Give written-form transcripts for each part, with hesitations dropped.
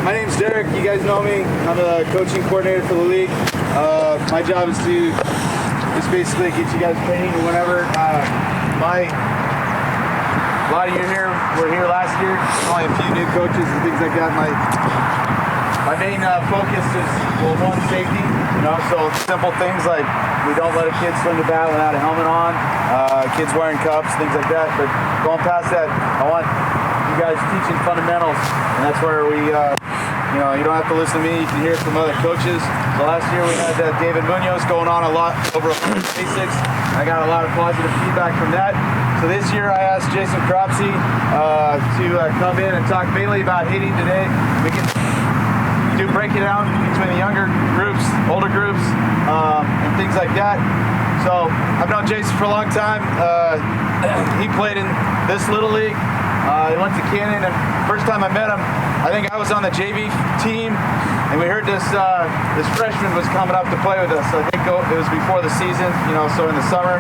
My name's Derek. You guys know me. I'm a coaching coordinator for the league. My job is to basically get you guys training or whatever. A lot of you here were here last year. Only a few new coaches and things like that. My main focus is, well, one, safety. So simple things like we don't let a kid swing the bat without a helmet on. Kids wearing cups, things like that. But going past that, I want you guys teaching fundamentals, and that's where we, you don't have to listen to me. You can hear it from other coaches. So last year we had David Munoz going on a lot over basics. I got a lot of positive feedback from that. So this year I asked Jason Cropsey to come in and talk mainly about hitting today. We can break it down between the younger groups, older groups, and things like that. So I've known Jason for a long time. He played in this little league. He went to Canyon, and first time I met him, I think I was on the JV team, and we heard this freshman was coming up to play with us. I think it was before the season, so in the summer.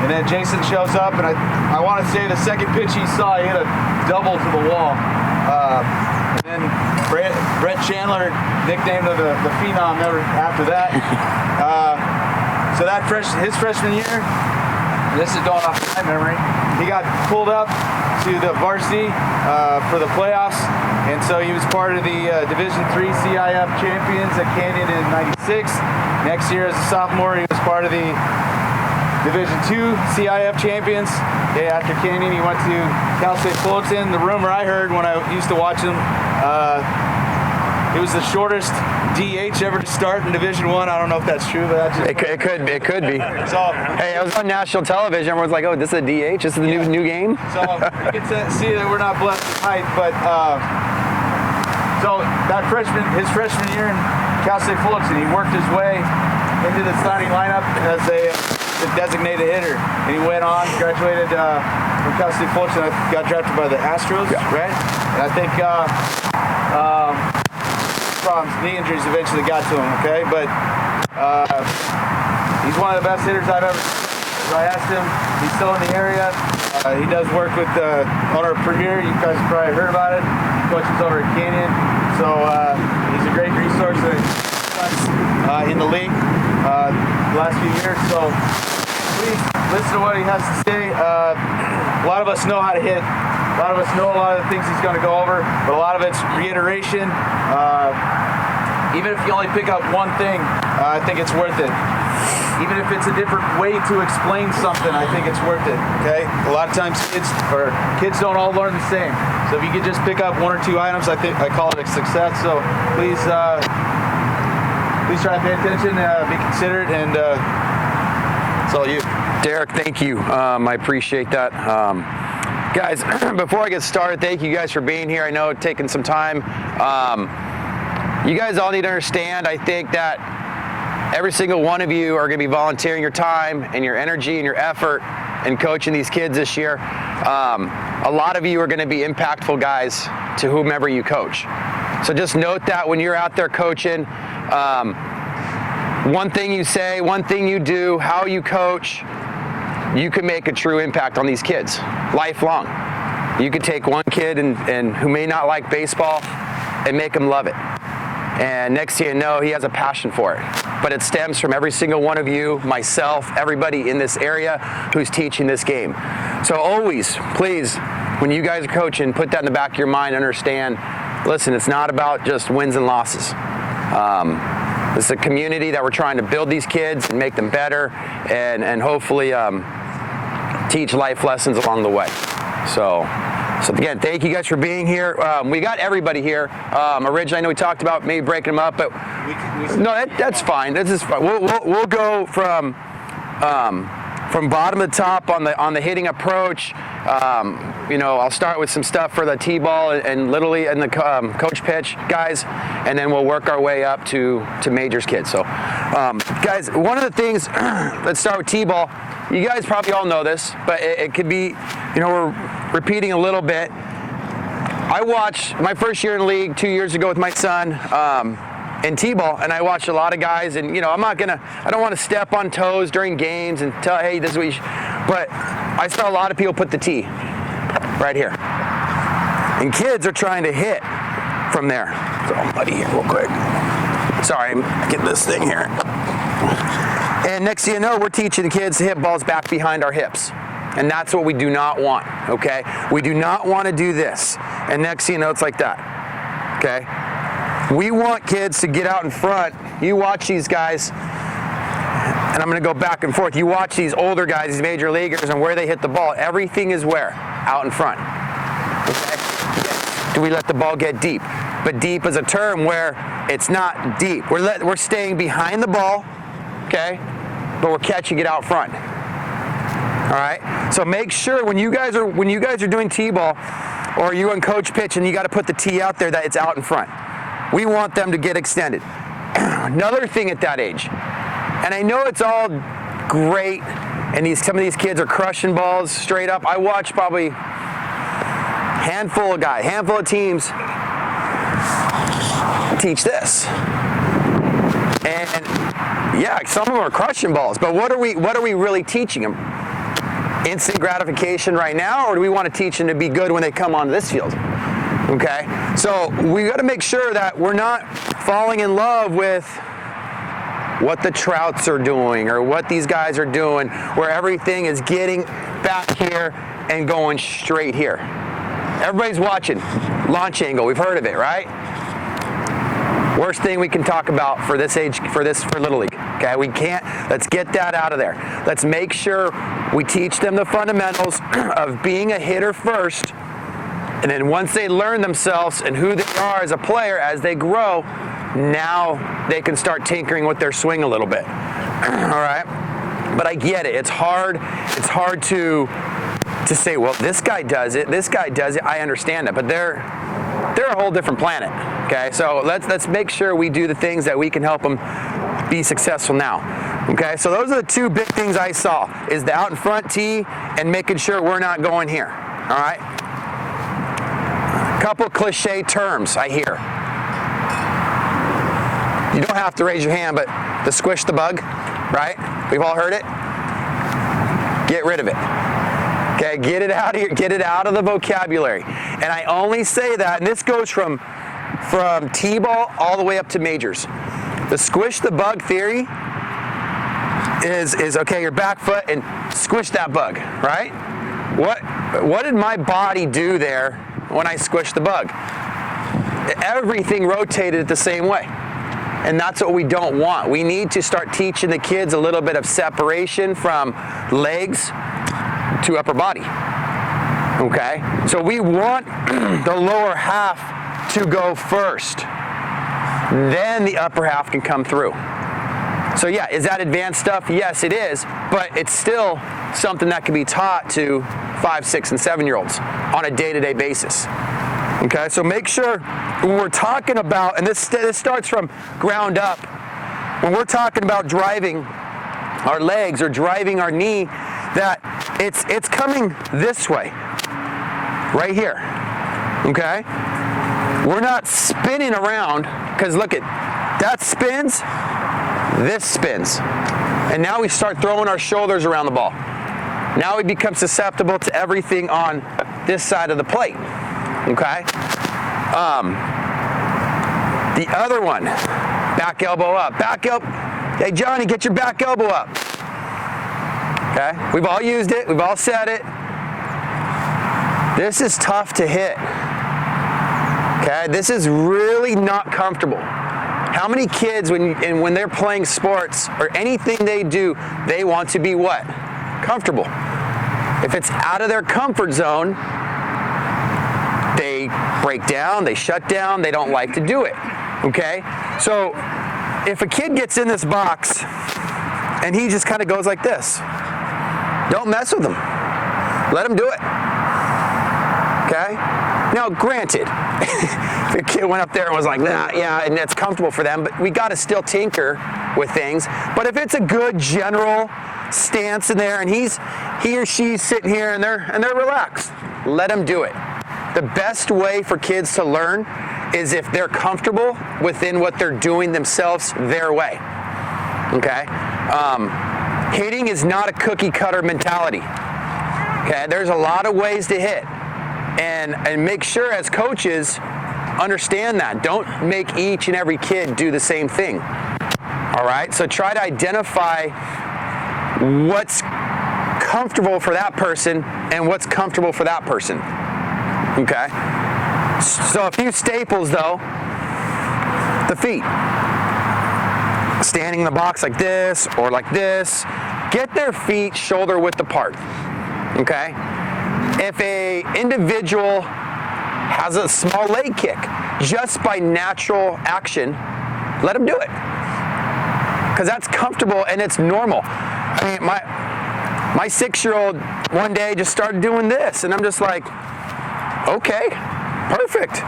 And then Jason shows up, and I want to say the second pitch he saw, he hit a double to the wall. And then Brett Chandler nicknamed him the Phenom after that. So that his freshman year, and this is going off my memory, he got pulled up to the varsity for the playoffs, and so he was part of the Division III CIF champions at Canyon in '96. Next year as a sophomore, he was part of the Division II CIF champions. After Canyon, he went to Cal State Fullerton. The rumor I heard when I used to watch him, he was the shortest DH ever to start in Division I. I don't know if that's true, but that's just it could be. So, hey, I was on national television. Everyone's like, "Oh, this is a DH. This is the new game." So you can see that we're not blessed with height, but so that his freshman year in Cal State Fullerton, he worked his way into the starting lineup as a designated hitter, and he went on, graduated from Cal State Fullerton. Got drafted by the Astros, right? And I think problems, knee injuries eventually got to him, okay? But he's one of the best hitters I've ever seen. So I asked him, he's still in the area. He does work with the owner of Premier. You guys probably heard about it. He coaches over at Canyon. So he's a great resource in the league the last few years. So please listen to what he has to say. A lot of us know how to hit. A lot of us know a lot of the things he's going to go over, but a lot of it's reiteration. Even if you only pick up one thing, I think it's worth it. Even if it's a different way to explain something, I think it's worth it, okay? A lot of times kids don't all learn the same. So if you could just pick up one or two items, I call it a success. So please try to pay attention, be considerate, and it's all you. Derek, thank you. I appreciate that. Guys, before I get started, thank you guys for being here. I know it's taken some time. You guys all need to understand, I think that every single one of you are going to be volunteering your time and your energy and your effort in coaching these kids this year. A lot of you are going to be impactful guys to whomever you coach. So just note that when you're out there coaching, one thing you say, one thing you do, how you coach, you can make a true impact on these kids, lifelong. You could take one kid and who may not like baseball and make him love it. And next thing you know, he has a passion for it. But it stems from every single one of you, myself, everybody in this area who's teaching this game. So always, please, when you guys are coaching, put that in the back of your mind, understand, listen, it's not about just wins and losses. It's a community that we're trying to build these kids and make them better and hopefully teach life lessons along the way. So again, thank you guys for being here. We got everybody here. Originally, I know we talked about maybe breaking them up, but that's fine. This is fine. We'll go from bottom to top on the hitting approach. I'll start with some stuff for the T-ball and literally in the coach pitch guys, and then we'll work our way up to majors kids. So, guys, one of the things, let's start with T-ball. You guys probably all know this, but it could be, we're repeating a little bit. I watched my first year in the league 2 years ago with my son in T-ball, and I watched a lot of guys, and I don't want to step on toes during games and tell, hey, this is what you should, but I saw a lot of people put the T right here. And kids are trying to hit from there. So I'm muddy here real quick. Sorry, I'm getting this thing here. And next thing you know, we're teaching the kids to hit balls back behind our hips. And that's what we do not want, okay? We do not want to do this. And next thing you know, it's like that, okay? We want kids to get out in front. You watch these guys, and I'm going to go back and forth. You watch these older guys, these major leaguers, and where they hit the ball. Everything is where? Out in front, okay? Do we let the ball get deep? But deep is a term where it's not deep. We're staying behind the ball, okay? But we're catching it out front. All right. So make sure when you guys are doing T-ball, or you on coach pitch and you got to put the tee out there, that it's out in front. We want them to get extended. Another thing at that age, and I know it's all great, and some of these kids are crushing balls straight up. I watch probably handful of teams teach this, and yeah, some of them are crushing balls. But what are we really teaching them? Instant gratification right now, or do we want to teach them to be good when they come onto this field? Okay, so we got to make sure that we're not falling in love with what the Trouts are doing or what these guys are doing, where everything is getting back here and going straight here. Everybody's watching launch angle. We've heard of it, right? Worst thing we can talk about for this age, for Little League. Okay, we can't. Let's get that out of there. Let's make sure we teach them the fundamentals of being a hitter first, and then once they learn themselves and who they are as a player, as they grow, now they can start tinkering with their swing a little bit. All right, but I get it. It's hard. It's hard to say, well, this guy does it. This guy does it. I understand it, but they're a whole different planet. Okay, so let's make sure we do the things that we can help them be successful now. Okay, so those are the two big things I saw, is the out in front tee and making sure we're not going here. All right, couple cliche terms I hear. You don't have to raise your hand, but the squish the bug, right? We've all heard it. Get rid of it. Okay, get it out of here, get it out of the vocabulary. And I only say that, and this goes from T-ball all the way up to majors. The squish the bug theory is okay, your back foot and squish that bug, right? What did my body do there when I squished the bug? Everything rotated the same way. And that's what we don't want. We need to start teaching the kids a little bit of separation from legs to upper body. Okay? So we want the lower half to go first. Then the upper half can come through. So yeah, is that advanced stuff? Yes, it is, but it's still something that can be taught to 5, 6, and 7-year-olds on a day-to-day basis. Okay, so make sure when we're talking about, and this starts from ground up, when we're talking about driving our legs or driving our knee, that it's coming this way, right here. Okay, we're not spinning around, because look at that spins, this spins, and now we start throwing our shoulders around the ball. Now we become susceptible to everything on this side of the plate. Okay. The other one, back elbow up, back elbow. Hey Johnny, get your back elbow up. Okay. We've all used it. We've all said it. This is tough to hit. Okay. This is really not comfortable. How many kids, when they're playing sports or anything they do, they want to be what? Comfortable. If it's out of their comfort zone, they break down, they shut down, they don't like to do it. Okay? So if a kid gets in this box and he just kind of goes like this, don't mess with him. Let him do it. Okay? Now, granted, if a kid went up there and was like, nah, yeah, and it's comfortable for them, but we got to still tinker with things. But if it's a good general stance in there and he or she's sitting here and they're relaxed, let them do it. The best way for kids to learn is if they're comfortable within what they're doing themselves their way. Okay? Hitting is not a cookie cutter mentality. Okay? There's a lot of ways to hit. And make sure as coaches understand that. Don't make each and every kid do the same thing. All right, so try to identify what's comfortable for that person and what's comfortable for that person. Okay, so a few staples though. The feet. Standing in the box like this or like this. Get their feet shoulder width apart. Okay, if a individual has a small leg kick, just by natural action, let them do it. Because that's comfortable and it's normal. I mean, my 6-year-old one day just started doing this, and I'm just like, okay, perfect.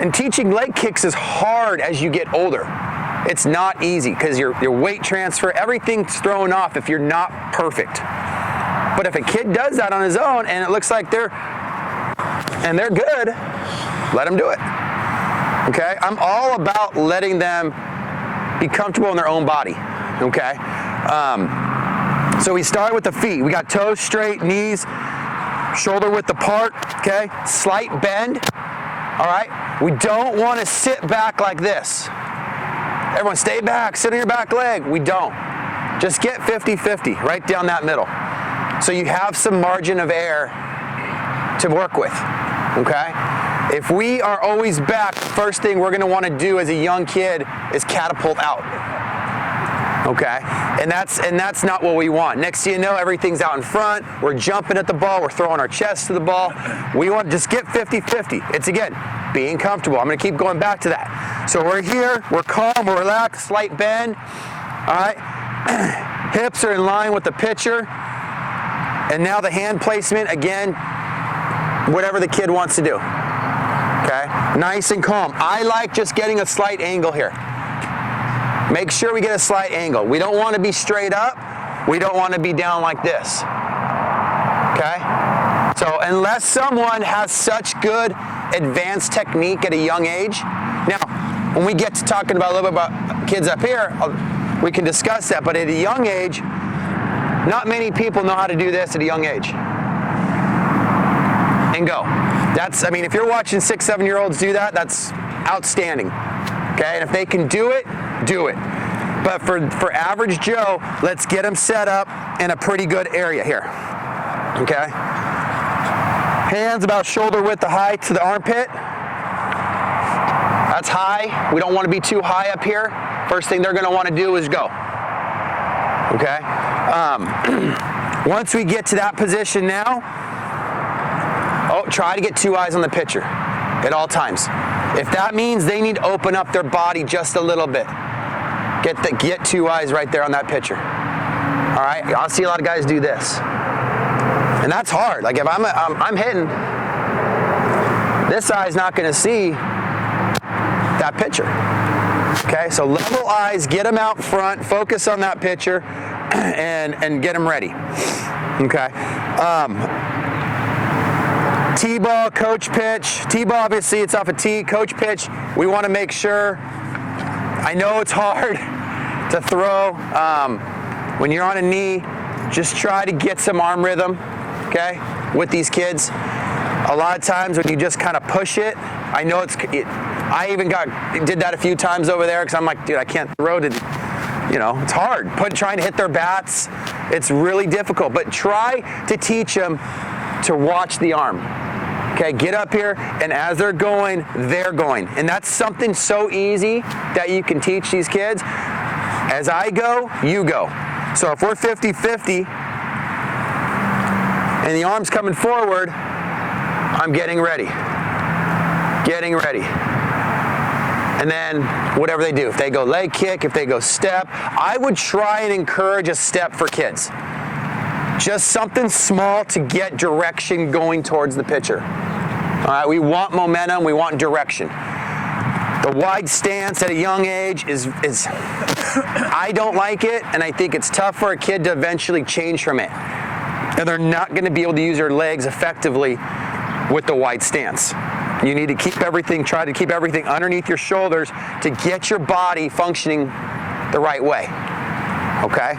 And teaching leg kicks is hard as you get older. It's not easy because your weight transfer, everything's thrown off if you're not perfect. But if a kid does that on his own and it looks like they're good, let them do it. Okay? I'm all about letting them be comfortable in their own body. Okay? So we start with the feet. We got toes straight, knees shoulder width apart. Okay? Slight bend. All right? We don't want to sit back like this. Everyone stay back, sit on your back leg. We don't. Just get 50-50 right down that middle. So you have some margin of air to work with, okay? If we are always back, the first thing we're gonna wanna do as a young kid is catapult out, okay? And that's not what we want. Next thing you know, everything's out in front, we're jumping at the ball, we're throwing our chest to the ball. We want to just get 50-50. It's, again, being comfortable. I'm gonna keep going back to that. So we're here, we're calm, we're relaxed, slight bend, all right? Hips are in line with the pitcher. And now the hand placement, again, whatever the kid wants to do, okay? Nice and calm. I like just getting a slight angle here. Make sure we get a slight angle. We don't want to be straight up. We don't want to be down like this, okay? So unless someone has such good advanced technique at a young age, now, when we get to talking about a little bit about kids up here, we can discuss that, but at a young age, not many people know how to do this at a young age. And go. That's, I mean, if you're watching 6, 7-year-olds do that, that's outstanding. Okay, and if they can do it, do it. But for average Joe, let's get them set up in a pretty good area here. Okay? Hands about shoulder width height to the armpit. That's high. We don't want to be too high up here. First thing they're going to want to do is go. Okay? Once we get to that position now, try to get 2 eyes on the pitcher at all times. If that means they need to open up their body just a little bit, get 2 eyes right there on that pitcher. All right, I'll see a lot of guys do this, and that's hard. Like if I'm hitting, this eye's not going to see that pitcher. Okay, so level eyes, get them out front, focus on that pitcher, and get them ready. Okay. T-ball, coach pitch. T-ball, obviously, it's off a tee. Coach pitch, we want to make sure. I know it's hard to throw. When you're on a knee, just try to get some arm rhythm, okay, with these kids. A lot of times when you just kind of push it, I know I even did that a few times over there because I'm like, dude, I can't throw to, it's hard. Trying to hit their bats, it's really difficult. But try to teach them to watch the arm. Okay, get up here, and as they're going, and that's something so easy that you can teach these kids. As I go, you go. So if we're 50-50 and the arm's coming forward, I'm getting ready. And then whatever they do, if they go leg kick, if they go step, I would try and encourage a step for kids. Just something small to get direction going towards the pitcher. All right, we want momentum, we want direction. The wide stance at a young age is I don't like it, and I think it's tough for a kid to eventually change from it. And they're not going to be able to use their legs effectively with the wide stance. You need to try to keep everything underneath your shoulders to get your body functioning the right way. Okay?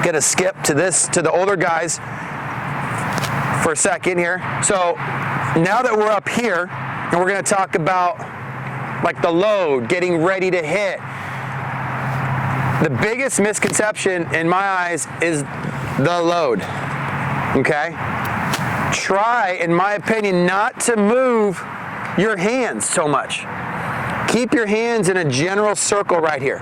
Gonna skip to the older guys for a second here. So now that we're up here, and we're gonna talk about like the load, getting ready to hit. The biggest misconception in my eyes is the load, okay? Try, in my opinion, not to move your hands so much. Keep your hands in a general circle right here.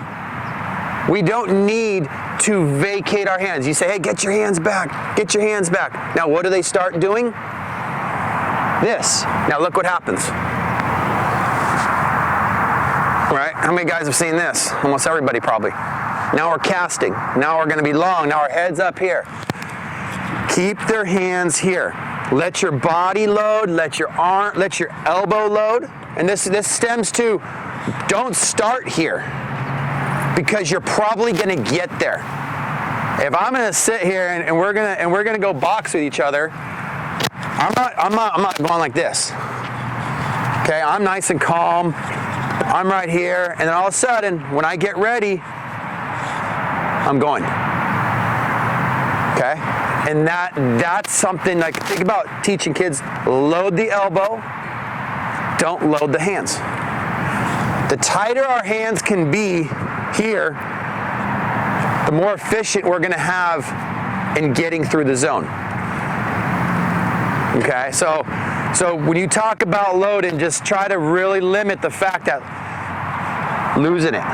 We don't need to vacate our hands. You say, hey, get your hands back, get your hands back. Now, what do they start doing? This. Now, look what happens. Right? How many guys have seen this? Almost everybody probably. Now we're casting. Now we're going to be long. Now our head's up here. Keep their hands here. Let your body load. Let your arm. Let your elbow load. And this stems to, don't start here because you're probably going to get there. If I'm going to sit here and we're going to go box with each other, I'm not going like this. Okay, I'm nice and calm. I'm right here, and then all of a sudden, when I get ready, I'm going. Okay? And that's something, like, think about teaching kids, load the elbow, don't load the hands. The tighter our hands can be here, the more efficient we're gonna have in getting through the zone. Okay, so when you talk about loading, just try to really limit the fact that losing it.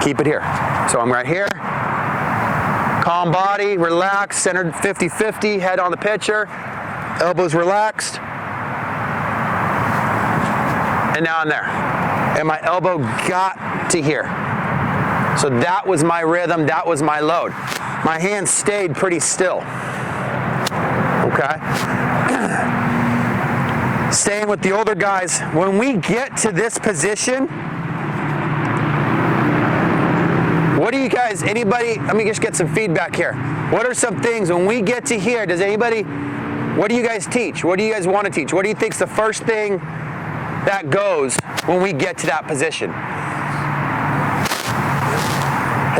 Keep it here. So I'm right here. Calm body, relaxed, centered 50-50, head on the pitcher, elbows relaxed. And now I'm there. And my elbow got to here. So that was my rhythm, that was my load. My hands stayed pretty still. Okay? Staying with the older guys, when we get to this position, what do you guys, anybody, let me just get some feedback here. What are some things when we get to here, does anybody, what do you guys teach? What do you guys want to teach? What do you think's the first thing that goes when we get to that position?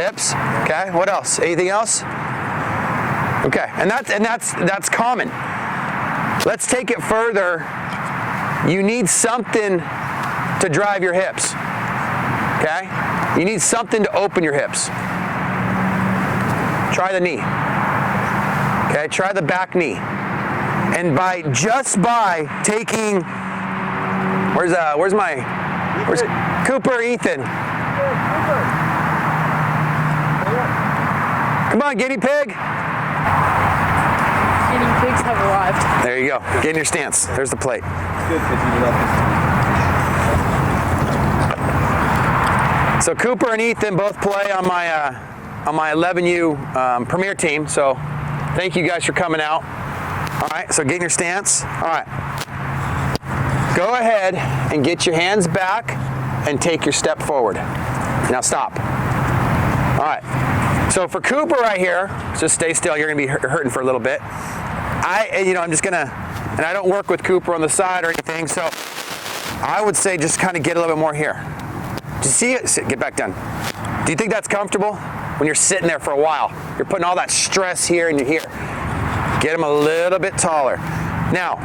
Hips, okay, what else? Anything else? Okay, and that's common. Let's take it further. You need something to drive your hips, okay? You need something to open your hips. Try the knee, okay? Try the back knee. And just by taking, where's Cooper, Ethan? Come on, guinea pig. Guinea pigs have arrived. There you go. Get in your stance. There's the plate. So Cooper and Ethan both play on my 11U Premier team. So thank you guys for coming out. All right. So get in your stance. All right. Go ahead and get your hands back and take your step forward. Now stop. All right. So for Cooper right here, just stay still. You're gonna be hurting for a little bit. I'm just gonna, and I don't work with Cooper on the side or anything, so I would say just kind of get a little bit more here. Do you see it? Get back down. Do you think that's comfortable? When you're sitting there for a while, you're putting all that stress here and you're here. Get him a little bit taller. Now,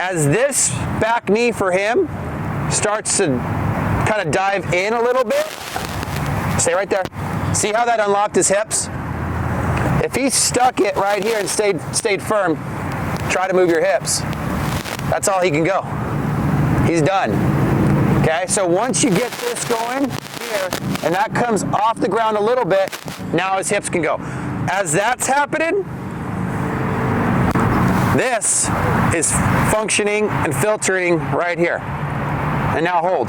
as this back knee for him starts to kind of dive in a little bit, stay right there. See how that unlocked his hips? If he stuck it right here and stayed firm, try to move your hips. That's all he can go. He's done. Okay, so once you get this going here, and that comes off the ground a little bit, now his hips can go. As that's happening, this is functioning and filtering right here. And now hold.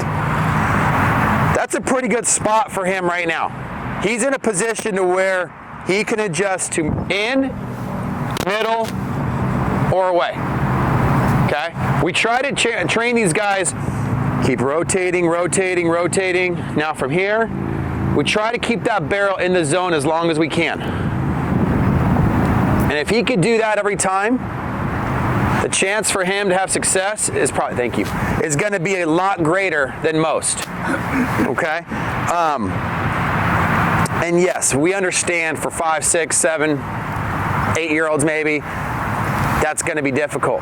That's a pretty good spot for him right now. He's in a position to where he can adjust to in, middle, or away. Okay? We try to train these guys, keep rotating, rotating, rotating. Now from here, we try to keep that barrel in the zone as long as we can. And if he could do that every time, the chance for him to have success is probably, thank you, is gonna be a lot greater than most. Okay? And yes, we understand for 5, 6, 7, 8-year-olds maybe, that's going to be difficult.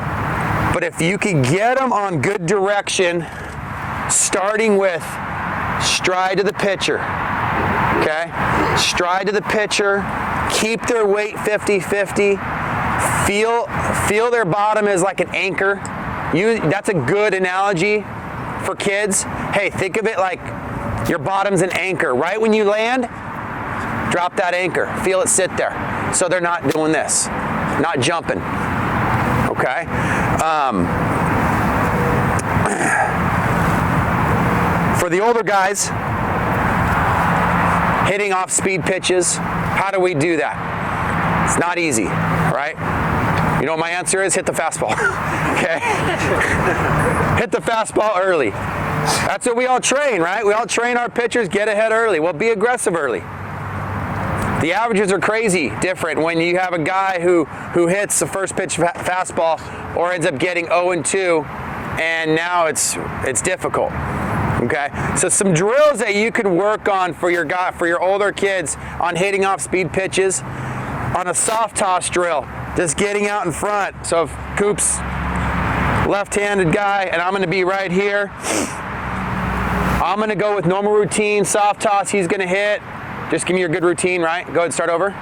But if you can get them on good direction, starting with stride to the pitcher, okay? Stride to the pitcher, keep their weight 50-50, feel their bottom is like an anchor. That's a good analogy for kids. Hey, think of it like your bottom's an anchor. Right when you land, drop that anchor. Feel it sit there. So they're not doing this, not jumping, okay? For the older guys, hitting off speed pitches, how do we do that? It's not easy, right? You know what my answer is? Hit the fastball, okay? Hit the fastball early. That's what we all train, right? We all train our pitchers, get ahead early. Well, be aggressive early. The averages are crazy different when you have a guy who hits the first pitch fastball or ends up getting 0-2, and now it's difficult. Okay, so some drills that you could work on for your older kids on hitting off speed pitches, on a soft toss drill, just getting out in front. So if Coop's left-handed guy and I'm going to be right here, I'm going to go with normal routine, soft toss. He's going to hit. Just give me your good routine, right? Go ahead and start over.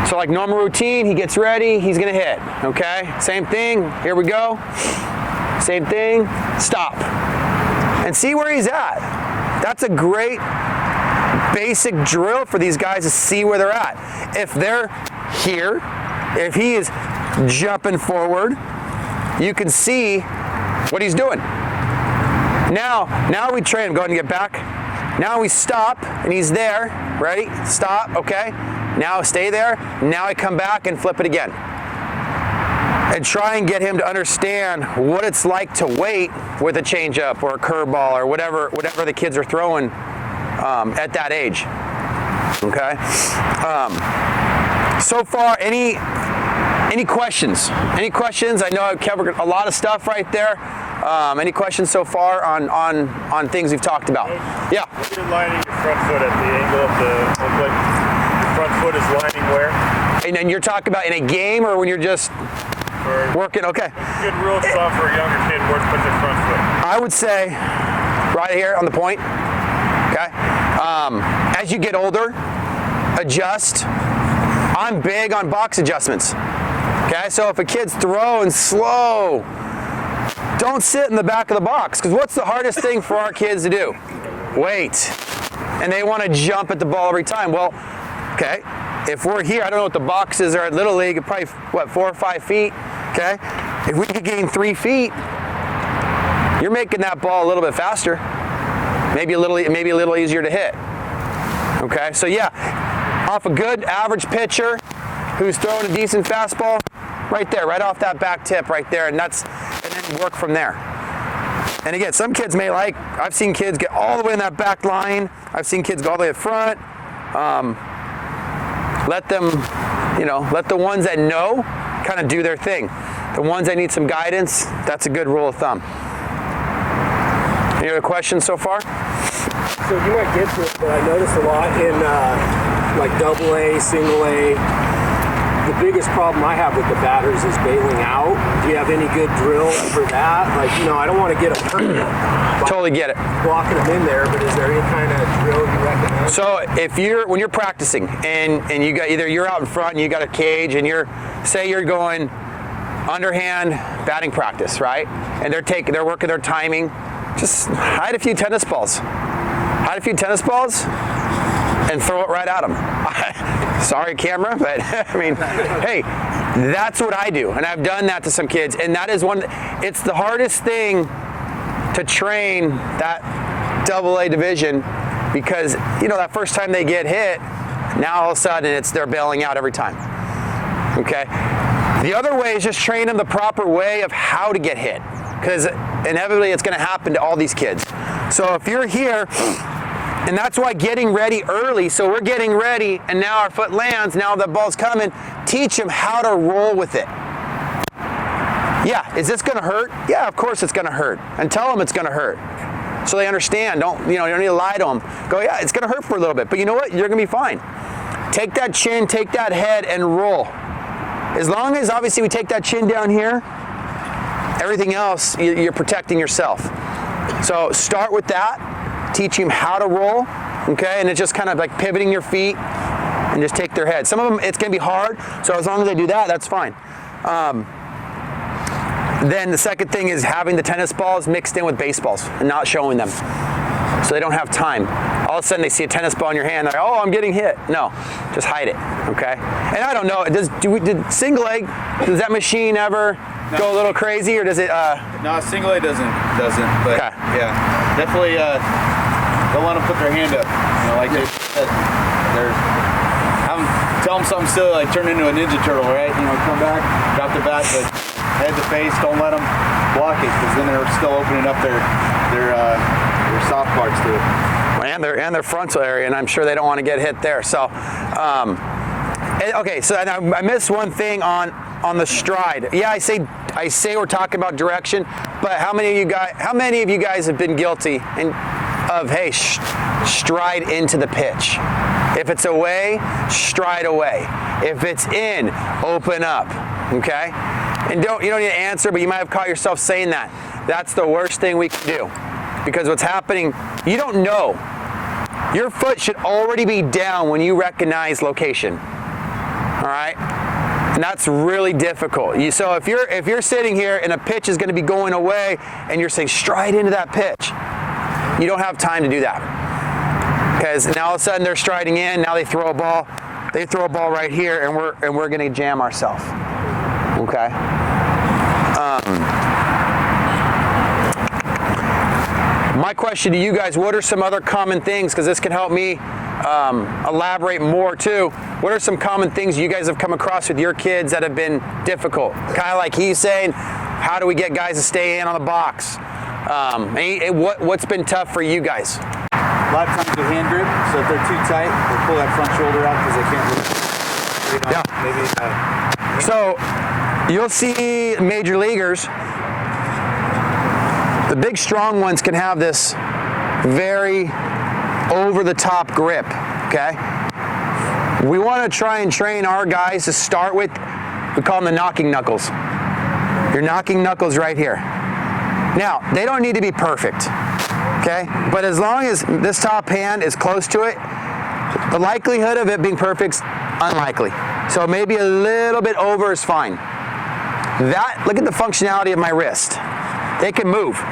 So like normal routine, he gets ready, he's going to hit. Okay, same thing. Here we go. Same thing. Stop. And see where he's at. That's a great basic drill for these guys to see where they're at. If they're here, if he is jumping forward, you can see what he's doing. Now we train him. Go ahead and get back. Now we stop, and he's there. Ready? Stop. Okay. Now stay there. Now I come back and flip it again. And try and get him to understand what it's like to wait with a changeup or a curveball or whatever the kids are throwing at that age. Okay. So far, any questions? Any questions? I know I've covered a lot of stuff right there. Any questions so far on things we've talked about? Yeah. You're lining your front foot at the angle of your front foot is lining where? And then you're talking about in a game or when you're just working? Okay. Good rule of thumb for a younger kid where to put their front foot. I would say right here on the point. Okay. As you get older, adjust. I'm big on box adjustments. Okay. So if a kid's throwing slow, don't sit in the back of the box, because what's the hardest thing for our kids to do? Wait. And they want to jump at the ball every time. Well, okay, if we're here, I don't know what the boxes are at Little League, probably, 4 or 5 feet, okay? If we could gain 3 feet, you're making that ball a little bit faster, maybe a little easier to hit, okay? So yeah, off a good average pitcher who's throwing a decent fastball, right there, right off that back tip right there, and then work from there. And again, some kids may I've seen kids get all the way in that back line. I've seen kids go all the way up front. Let the ones that know kind of do their thing. The ones that need some guidance, that's a good rule of thumb. Any other questions so far? So you might get to it, but I noticed a lot in AA, single A. The biggest problem I have with the batters is bailing out. Do you have any good drill for that? I don't want to get them hurt. Totally get it. Blocking them in there, but is there any kind of drill you recommend? So when you're practicing and you got you're out in front and you got a cage and you're going underhand batting practice, right? And they're working their timing. Just hide a few tennis balls. And throw it right at them. Sorry, camera, but I mean, hey, that's what I do, and I've done that to some kids, and that is it's the hardest thing to train that AA division, because that first time they get hit, now all of a sudden they're bailing out every time. Okay. The other way is just train them the proper way of how to get hit, because inevitably it's going to happen to all these kids. So if you're here. And that's why getting ready early, so we're getting ready and now our foot lands, now the ball's coming, teach them how to roll with it. Yeah, is this gonna hurt? Yeah, of course it's gonna hurt. And tell them it's gonna hurt. So they understand, you don't need to lie to them. Go, yeah, it's gonna hurt for a little bit, but you know what? You're gonna be fine. Take that chin, take that head and roll. As long as obviously we take that chin down here, everything else, you're protecting yourself. So start with that, teach them how to roll, okay? And it's just kind of like pivoting your feet and just take their head. Some of them, it's gonna be hard, so as long as they do that, that's fine. Then the second thing is having the tennis balls mixed in with baseballs and not showing them. So they don't have time. All of a sudden they see a tennis ball in your hand, they're like, oh, I'm getting hit. No, just hide it, okay? And I don't know, did single leg, does that machine ever go a little crazy, or does it? No, single A doesn't, but okay. Yeah, definitely don't let them put their hand up. You know, like they said, tell them something silly like turn into a Ninja Turtle, right? You know, come back, drop the bat, but head to face, don't let them block it, because then they're still opening up their soft parts to it. And their frontal area, and I'm sure they don't want to get hit there. So, okay, so I missed one thing on the stride. Yeah, I say we're talking about direction, but how many of you guys have been guilty of hey, stride into the pitch? If it's away, stride away. If it's in, open up. Okay? And you don't need to answer, but you might have caught yourself saying that. That's the worst thing we can do. Because what's happening, you don't know. Your foot should already be down when you recognize location. All right? And that's really difficult. So if you're sitting here and a pitch is going to be going away and you're saying stride into that pitch, you don't have time to do that. Because now all of a sudden they're striding in, now they throw a ball. They throw a ball right here and we're going to jam ourselves. Okay? My question to you guys, what are some other common things, because this can help me elaborate more too. What are some common things you guys have come across with your kids that have been difficult? Kind of like he's saying, how do we get guys to stay in on the box? What's been tough for you guys? A lot of times the hand grip, so if they're too tight, they'll pull that front shoulder out because they can't really, So you'll see major leaguers, the big strong ones can have this very over-the-top grip, okay? We want to try and train our guys to start with, we call them the knocking knuckles. Your knocking knuckles right here. Now, they don't need to be perfect, okay? But as long as this top hand is close to it, the likelihood of it being perfect's unlikely. So maybe a little bit over is fine. Look at the functionality of my wrist. They can move.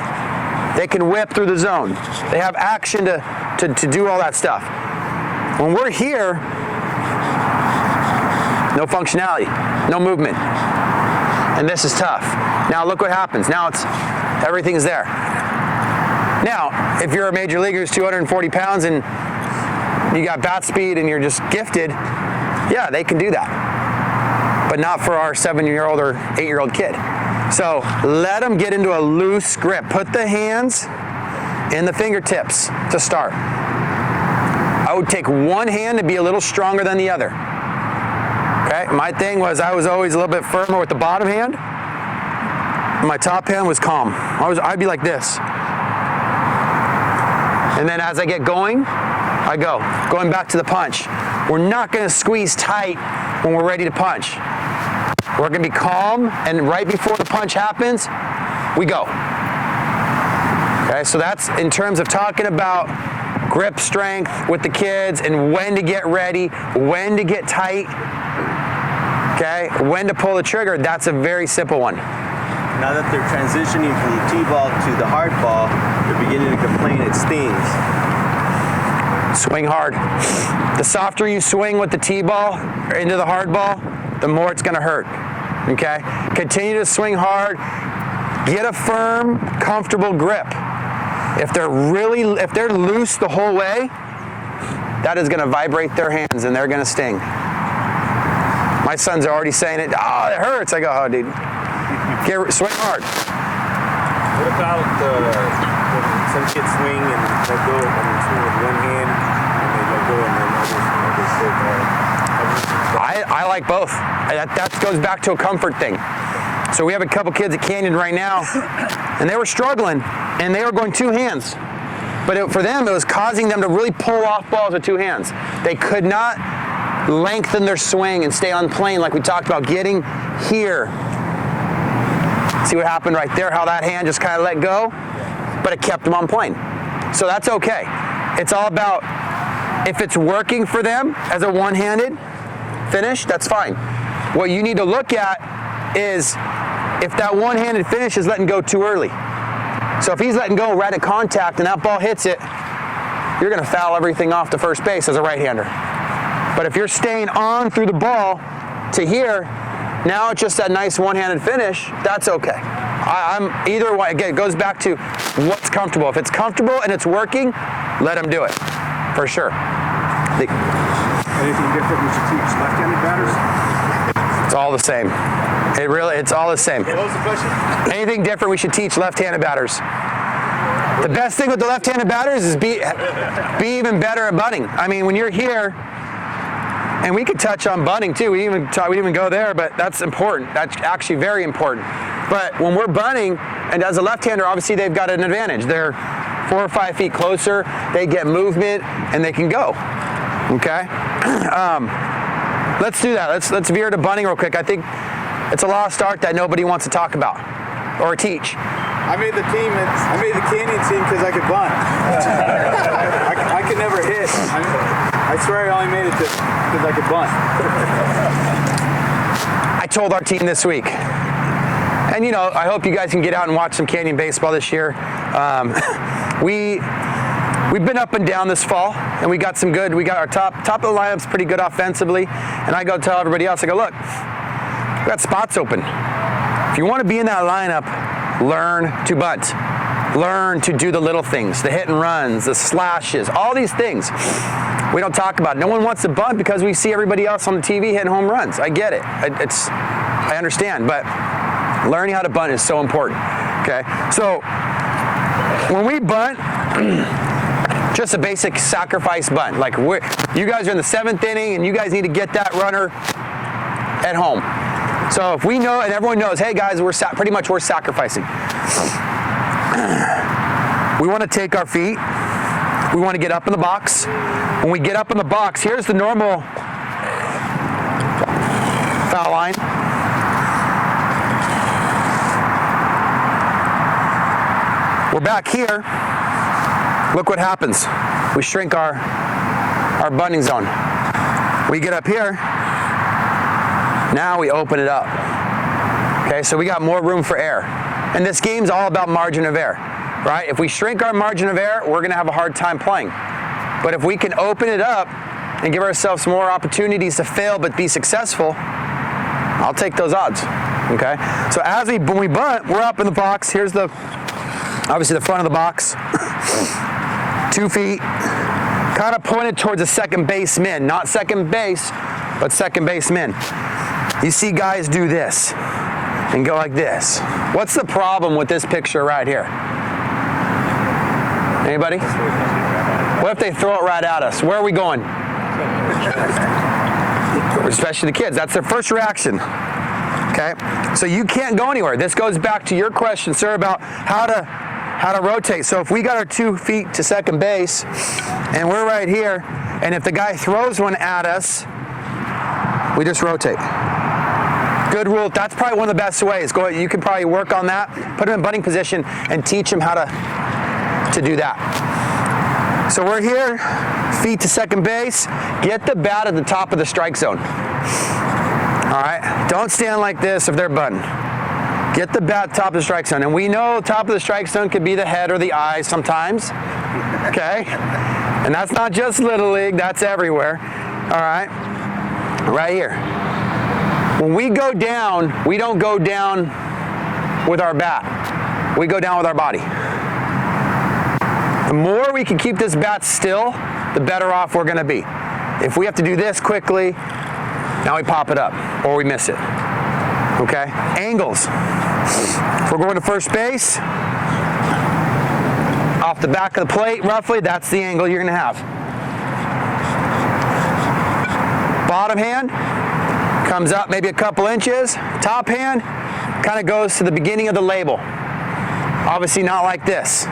They can whip through the zone. They have action to do all that stuff. When we're here, no functionality, no movement. And this is tough. Now look what happens. Now everything's there. Now, if you're a major leaguer who's 240 pounds and you got bat speed and you're just gifted, yeah, they can do that. But not for our 7-year-old or 8-year-old kid. So let them get into a loose grip. Put the hands in the fingertips to start. I would take one hand to be a little stronger than the other. Okay, my thing was I was always a little bit firmer with the bottom hand. My top hand was calm. I'd be like this. And then as I get going, I go. Going back to the punch. We're not going to squeeze tight when we're ready to punch. We're going to be calm, and right before the punch happens, we go. Okay, so that's in terms of talking about grip strength with the kids and when to get ready, when to get tight, okay, when to pull the trigger. That's a very simple one. Now that they're transitioning from the T-ball to the hard ball, they're beginning to complain it stings. Swing hard. The softer you swing with the T-ball into the hard ball, the more it's going to hurt. Okay? Continue to swing hard. Get a firm, comfortable grip. If they're loose the whole way, that is going to vibrate their hands and they're going to sting. My sons are already saying it. Oh, it hurts. I go, oh, dude. Swing hard. What about when some kids swing and let go, swing with one hand and they let go and then others I like both. That goes back to a comfort thing. So we have a couple kids at Canyon right now, and they were struggling, and they were going two hands. But for them, it was causing them to really pull off balls with two hands. They could not lengthen their swing and stay on plane like we talked about, getting here. See what happened right there, how that hand just kind of let go, but it kept them on plane. So that's okay. It's all about if it's working for them as a one-handed finish, that's fine. What you need to look at is if that one-handed finish is letting go too early. So if he's letting go right at contact and that ball hits it, you're going to foul everything off to first base as a right-hander. But if you're staying on through the ball to here, now it's just that nice one-handed finish, that's okay. I'm either way. Again, it goes back to what's comfortable. If it's comfortable and it's working, let him do it, for sure. Anything different we should teach left-handed batters? It's all the same. It's all the same. What was the question? Anything different we should teach left-handed batters? The best thing with the left-handed batters is be even better at bunting. I mean, when you're here, and we could touch on bunting too. We didn't even go there, but that's important. That's actually very important. But when we're bunting, and as a left-hander, obviously they've got an advantage. They're 4 or 5 feet closer. They get movement, and they can go. Okay. Let's do that. Let's veer to bunting real quick. I think it's a lost art that nobody wants to talk about or teach. I made the canyon team because I could bunt. I could never hit. I swear I only made it because I could bunt. I told our team this week, and I hope you guys can get out and watch some canyon baseball this year. We've been up and down this fall, and we got our top of the lineup's pretty good offensively, and I go tell everybody else, I go, look, we got spots open. If you want to be in that lineup, learn to bunt. Learn to do the little things, the hit and runs, the slashes, all these things. We don't talk about it. No one wants to bunt because we see everybody else on the TV hitting home runs. I get it. I understand, but learning how to bunt is so important. Okay, so when we bunt, just a basic sacrifice bunt. Like you guys are in the 7th inning, and you guys need to get that runner at home. So if we know, and everyone knows, hey guys, we're sacrificing. We want to take our feet. We want to get up in the box. When we get up in the box, here's the normal foul line. We're back here. Look what happens. We shrink our bunting zone. We get up here. Now we open it up. Okay, so we got more room for air. And this game's all about margin of error, right? If we shrink our margin of error, we're gonna have a hard time playing. But if we can open it up and give ourselves more opportunities to fail but be successful, I'll take those odds, okay? So when we bunt, we're up in the box. Here's obviously the front of the box. 2 feet, kind of pointed towards the second baseman, not second base, but second baseman. You see guys do this and go like this. What's the problem with this picture right here? Anybody? What if they throw it right at us? Where are we going? Especially the kids. That's their first reaction. Okay? So you can't go anywhere. This goes back to your question, sir, about how to rotate. So if we got our 2 feet to second base and we're right here, and if the guy throws one at us, we just rotate. Good rule. That's probably one of the best ways. You can probably work on that, put him in bunting position, and teach him how to do that. So we're here, feet to second base. Get the bat at the top of the strike zone. All right? Don't stand like this if they're bunting. Get the bat top of the strike zone. And we know top of the strike zone could be the head or the eyes sometimes. Okay? And that's not just Little League, that's everywhere. All right? Right here. When we go down, we don't go down with our bat. We go down with our body. The more we can keep this bat still, the better off we're gonna be. If we have to do this quickly, now we pop it up or we miss it. Okay? Angles. If we're going to first base, off the back of the plate, roughly, that's the angle you're gonna have. Bottom hand comes up maybe a couple inches. Top hand kind of goes to the beginning of the label. Obviously not like this.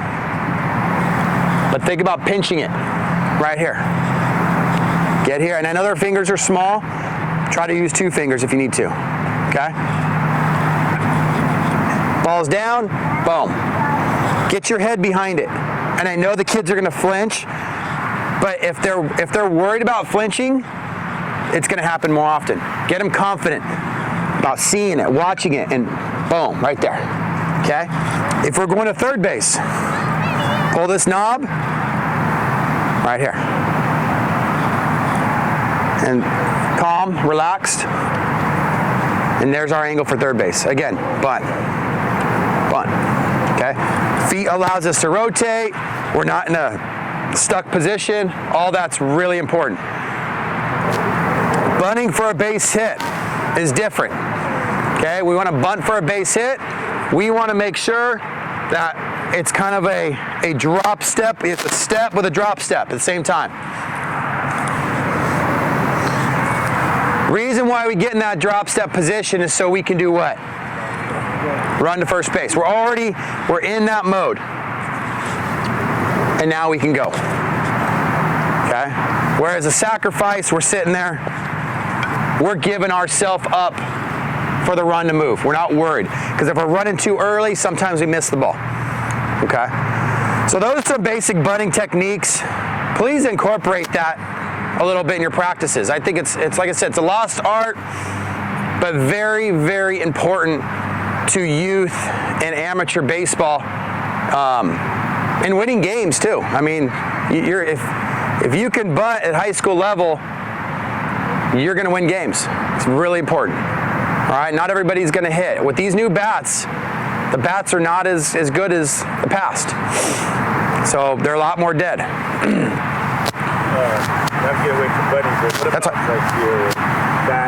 But think about pinching it right here. Get here, and I know their fingers are small. Try to use 2 fingers if you need to, okay? Ball's down, boom. Get your head behind it. And I know the kids are gonna flinch, but if they're worried about flinching, it's gonna happen more often. Get them confident about seeing it, watching it, and boom, right there, okay? If we're going to third base, pull this knob right here. And calm, relaxed. And there's our angle for third base. Again, bunt, okay? Feet allows us to rotate. We're not in a stuck position. All that's really important. Bunting for a base hit is different, okay? We want to bunt for a base hit. We want to make sure that it's kind of a drop step. It's a step with a drop step at the same time. Reason why we get in that drop step position is so we can do what? Run to first base. We're in that mode. And now we can go. Okay? Whereas a sacrifice, we're sitting there, we're giving ourselves up for the run to move. We're not worried. Because if we're running too early, sometimes we miss the ball. Okay? So those are some basic bunting techniques. Please incorporate that a little bit in your practices. I think it's like I said, it's a lost art, but very, very important to youth and amateur baseball, and winning games too. I mean, if you can bunt at high school level, you're going to win games. It's really important. All right, not everybody's going to hit. With these new bats, the bats are not as good as the past, so they're a lot more dead. Not to get away from bunting, but what about like your bat?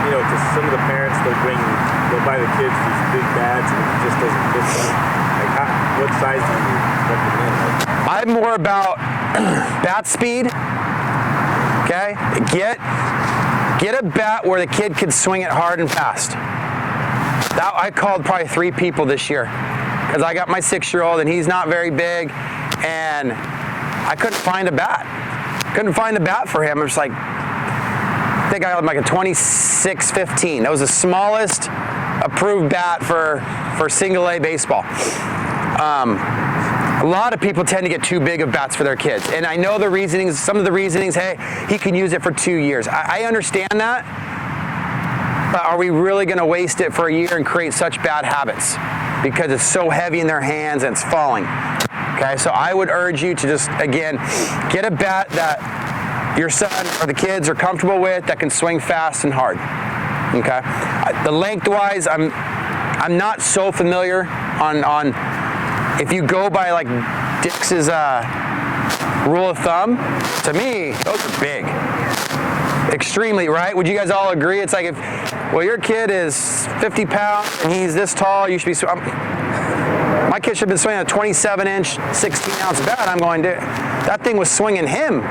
You know, because some of the parents they'll buy the kids these big bats and it just doesn't fit them. Like, what size do you recommend? I'm more about bat speed. Okay, get a bat where the kid can swing it hard and fast. I called probably 3 people this year because I got my 6-year-old and he's not very big, and I couldn't find a bat. Couldn't find a bat for him. I was like, I think I had like a 26-15. That was the smallest approved bat for single A baseball. A lot of people tend to get too big of bats for their kids. And I know the reasonings, some of the reasonings, hey, he can use it for 2 years. I understand that, but are we really gonna waste it for a year and create such bad habits? Because it's so heavy in their hands and it's falling. Okay, so I would urge you to just, again, get a bat that your son or the kids are comfortable with that can swing fast and hard. Okay, the lengthwise, I'm not so familiar on if you go by like Dix's rule of thumb. To me, those are big, extremely, right? Would you guys all agree? It's like well, your kid is 50 pounds and he's this tall, you should be. My kid should have been swinging a 27-inch, 16-ounce bat. I'm going to. That thing was swinging him.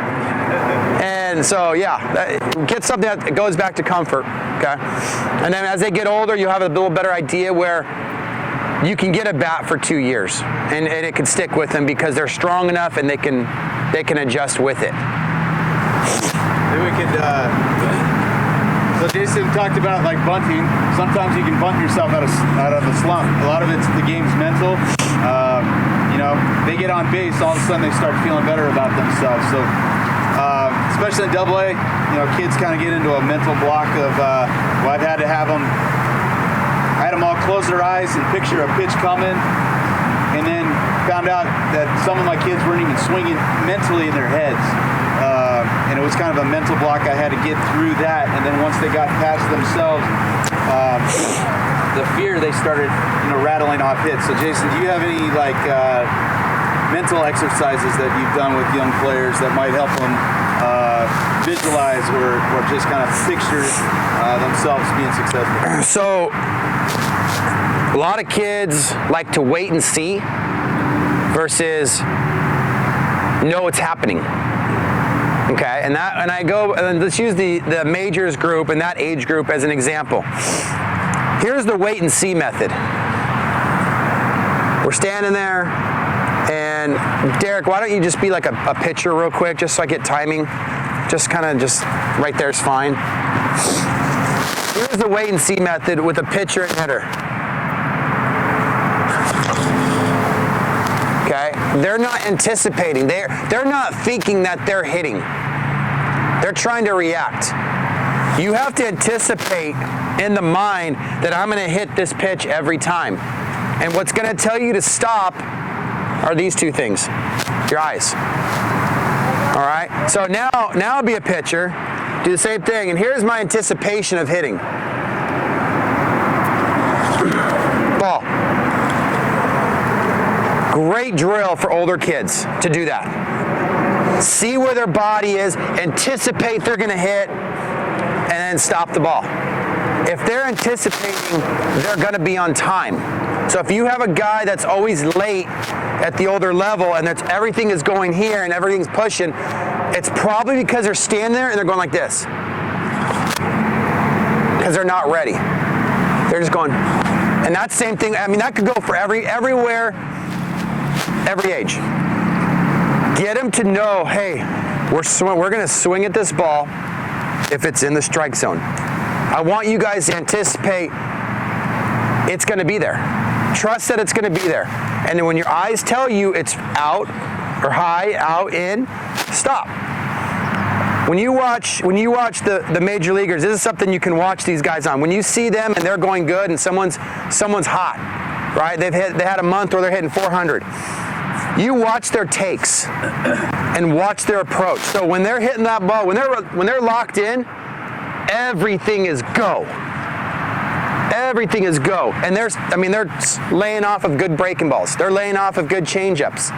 And so, yeah, get something that goes back to comfort, okay? And then as they get older, you have a little better idea where you can get a bat for 2 years, and it can stick with them because they're strong enough and they can adjust with it. Maybe we could. So Jason talked about like bunting. Sometimes you can bunt yourself out of a slump. A lot of it's the game's mental. You know, they get on base, all of a sudden they start feeling better about themselves. So, especially in AA, you know, kids kind of get into a mental block of. Well, I've had to have them. I had them all close their eyes and picture a pitch coming, and then found out that some of my kids weren't even swinging mentally in their heads. And it was kind of a mental block. I had to get through that, and then once they got past themselves, the fear, they started, you know, rattling off hits. So Jason, do you have any like mental exercises that you've done with young players that might help them visualize or just kind of picture themselves being successful? So a lot of kids like to wait and see versus know what's happening. Okay, and let's use the majors group and that age group as an example. Here's the wait and see method. We're standing there, and Derek, why don't you just be like a pitcher real quick, just so I get timing. just right there is fine. Here's the wait and see method with a pitcher and hitter. Okay, they're not anticipating. They're not thinking that they're hitting. They're trying to react. You have to anticipate in the mind that I'm going to hit this pitch every time. And what's going to tell you to stop are these two things. Your eyes. All right? So now I'll be a pitcher. Do the same thing. And here's my anticipation of hitting. Ball. Great drill for older kids to do that. See where their body is, anticipate they're going to hit, and then stop the ball. If they're anticipating, they're going to be on time. So if you have a guy that's always late at the older level and everything is going here and everything's pushing, it's probably because they're standing there and they're going like this. Because they're not ready. They're just going, and that same thing, I mean, that could go for everywhere, every age. Get them to know, hey, we're going to swing at this ball if it's in the strike zone. I want you guys to anticipate it's going to be there. Trust that it's going to be there. And then when your eyes tell you it's out or high, out, in, stop. When you watch the major leaguers, this is something you can watch these guys on. When you see them and they're going good and someone's hot, right? They had a month where they're hitting 400. You watch their takes and watch their approach. So when they're hitting that ball, when they're locked in, everything is go. Everything is go. And they're laying off of good breaking balls. They're laying off of good changeups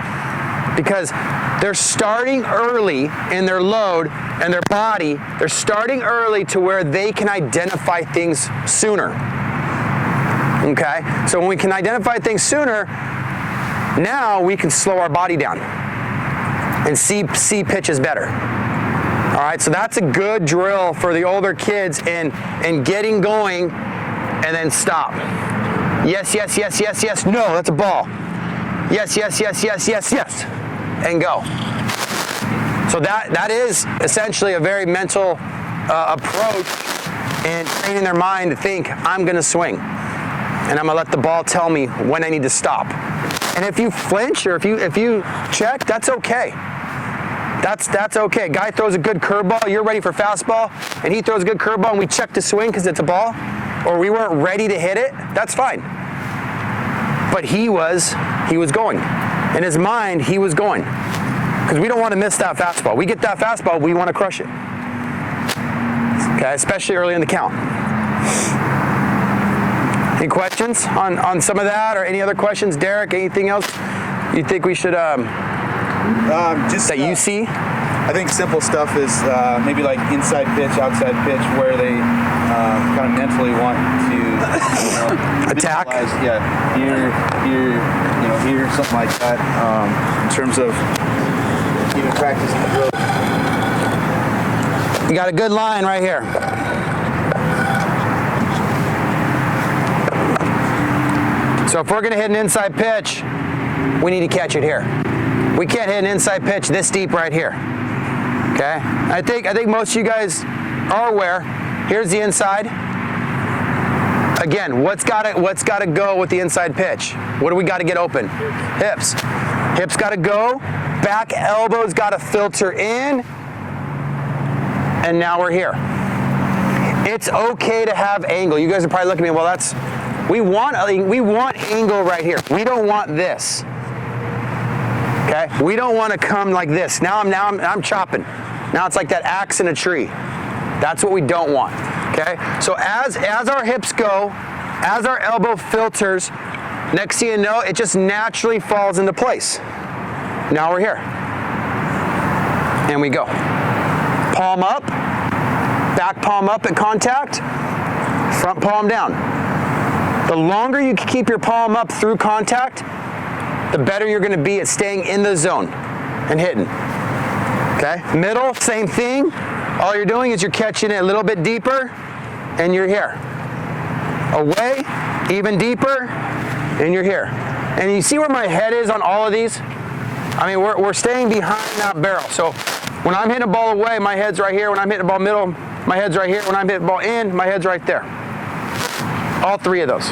because they're starting early in their load and their body. They're starting early to where they can identify things sooner. Okay? So when we can identify things sooner, now we can slow our body down and see pitches better. All right, so that's a good drill for the older kids in getting going and then stop. Yes, yes, yes, yes, yes. No, that's a ball. Yes, yes, yes, yes, yes, yes. And go. So that is essentially a very mental approach in training their mind to think, I'm going to swing. And I'm going to let the ball tell me when I need to stop. And if you flinch or if you check, that's okay. That's okay. Guy throws a good curveball, you're ready for fastball, and he throws a good curveball and we check to swing because it's a ball, or we weren't ready to hit it, that's fine. But he was going. In his mind, he was going. Because we don't want to miss that fastball. We get that fastball, we want to crush it. Okay, especially early in the count. Any questions on some of that or any other questions? Derek, anything else you think we should, you see? I think simple stuff is maybe like inside pitch, outside pitch, where they kind of mentally want to attack. Yeah, here, something like that. In terms of even practicing the drill. You got a good line right here. So if we're going to hit an inside pitch, we need to catch it here. We can't hit an inside pitch this deep right here. Okay? I think most of you guys are aware. Here's the inside. Again, what's got to go with the inside pitch? What do we got to get open? Hips. Hips got to go. Back elbows got to filter in. And now we're here. It's okay to have angle. You guys are probably looking at me, well, we want angle right here. We don't want this. Okay? We don't want to come like this. Now I'm chopping. Now it's like that axe in a tree. That's what we don't want. Okay? So as our hips go, as our elbow filters, next thing you know, it just naturally falls into place. Now we're here. And we go. Palm up, back palm up at contact, front palm down. The longer you keep your palm up through contact, the better you're going to be at staying in the zone and hitting. Okay? Middle, same thing. All you're doing is you're catching it a little bit deeper, and you're here. Away, even deeper, and you're here. And you see where my head is on all of these? I mean, we're staying behind that barrel. So When I'm hitting a ball away, my head's right here. When I'm hitting a ball middle, my head's right here. When I'm hitting a ball in, my head's right there. All three of those.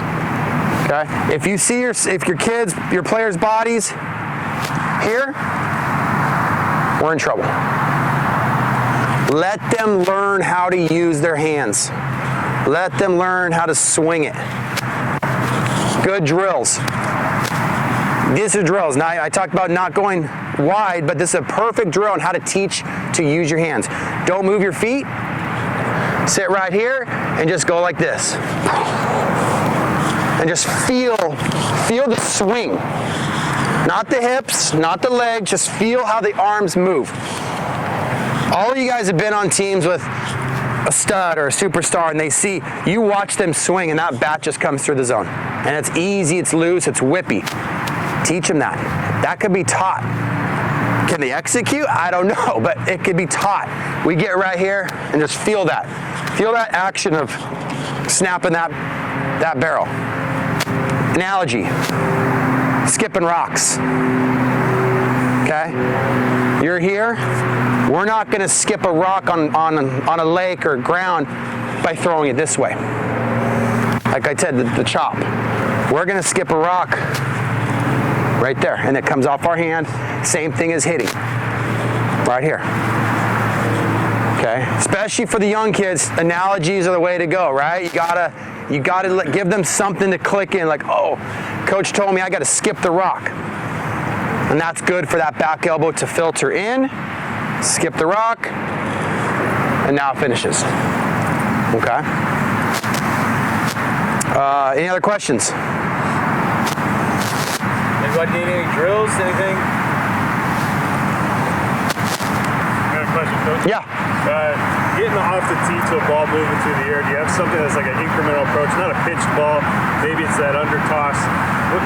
Okay? If you see if your kids, your players' bodies here, we're in trouble. Let them learn how to use their hands. Let them learn how to swing it. Good drills. These are drills. Now, I talked about not going wide, but this is a perfect drill on how to teach to use your hands. Don't move your feet. Sit right here and just go like this. And just feel the swing. Not the hips, not the legs, just feel how the arms move. All of you guys have been on teams with a stud or a superstar, and you watch them swing, and that bat just comes through the zone. And it's easy, it's loose, it's whippy. Teach them that. That could be taught. Can they execute? I don't know, but it could be taught. We get right here and just feel that. Feel that action of snapping that barrel. Analogy, skipping rocks. Okay? You're here. We're not going to skip a rock on a lake or ground by throwing it this way. Like I said, the chop. We're going to skip a rock right there, and it comes off our hand. Same thing as hitting. Right here. Okay? Especially for the young kids, analogies are the way to go, right? You gotta give them something to click in, like, oh, coach told me I got to skip the rock. And that's good for that back elbow to filter in, skip the rock, and now it finishes. Okay? Any other questions? Anybody need any drills, anything? I got a question, coach. Yeah. Getting off the tee to a ball moving through the air, do you have something that's like an incremental approach, not a pitched ball, maybe it's that under toss?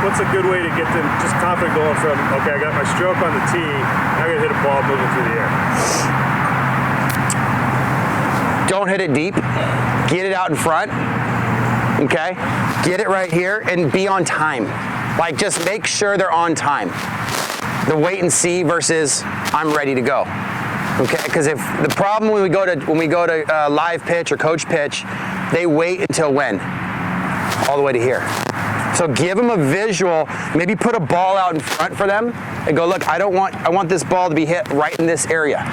What's a good way to get them just confident going from, okay, I got my stroke on the tee, now I'm going to hit a ball moving through the air? Don't hit it deep. Get it out in front. Okay? Get it right here and be on time. Like, just make sure they're on time. The wait and see versus I'm ready to go. Okay? Because if the problem when we go to live pitch or coach pitch, they wait until when? All the way to here. So give them a visual. Maybe put a ball out in front for them and go, look, I want this ball to be hit right in this area.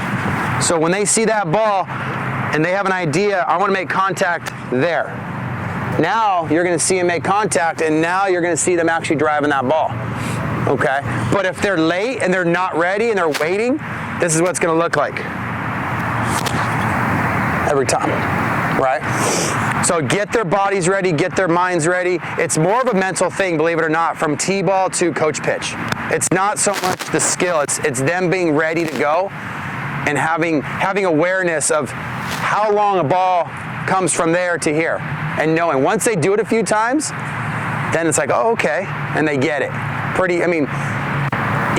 So when they see that ball and they have an idea, I want to make contact there. Now you're going to see them make contact, and now you're going to see them actually driving that ball. Okay? But if they're late and they're not ready and they're waiting, this is what it's going to look like. Every time. Right? So get their bodies ready, get their minds ready. It's more of a mental thing, believe it or not, from T-ball to coach pitch. It's not so much the skill, it's them being ready to go and having awareness of how long a ball comes from there to here. And knowing once they do it a few times, then it's like, oh, okay, and they get it.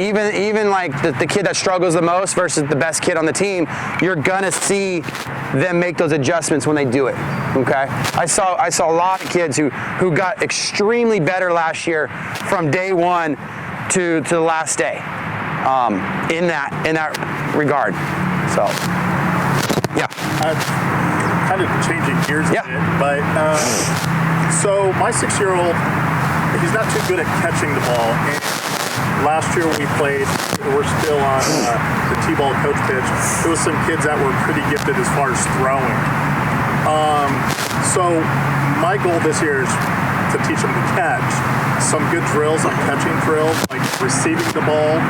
Even like the kid that struggles the most versus the best kid on the team, you're gonna see them make those adjustments when they do it. Okay? I saw a lot of kids who got extremely better last year from day one to the last day. In that regard. So yeah. Kind of changing gears a bit, but so my 6-year-old, he's not too good at catching the ball. And last year we played, we're still on the T-ball coach pitch. There was some kids that were pretty gifted as far as throwing. So my goal this year is to teach them to catch. Some good drills on catching drills, like receiving the ball